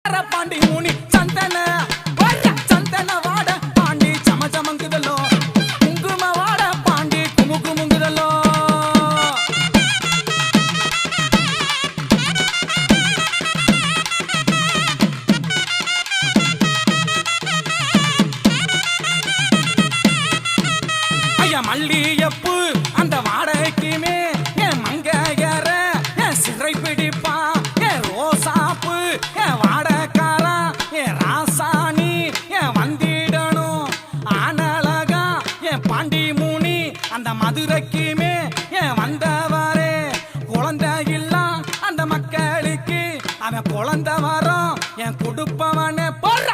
Pandi Mooney சந்தன சந்தன வாட பாண்டி சமச்சமங்குதலோ குங்கும வாட பாண்டி குமுகுமுங்குதலோ ஐயா மல்லியப்பு அந்த வாடகைக்குமே என் மங்கையற என் சிறை பிடிப்பா என் ரோசாப்பு என் வாடக்காரா என் ராசாணி என் வந்திடணும் ஆனழகா என் பாண்டி மூனி அந்த மதுரைக்குமே என் வந்தவரே குழந்தை இல்லா அந்த மக்களுக்கு அவன் குழந்தை வரும் என் கொடுப்பவனே போடுற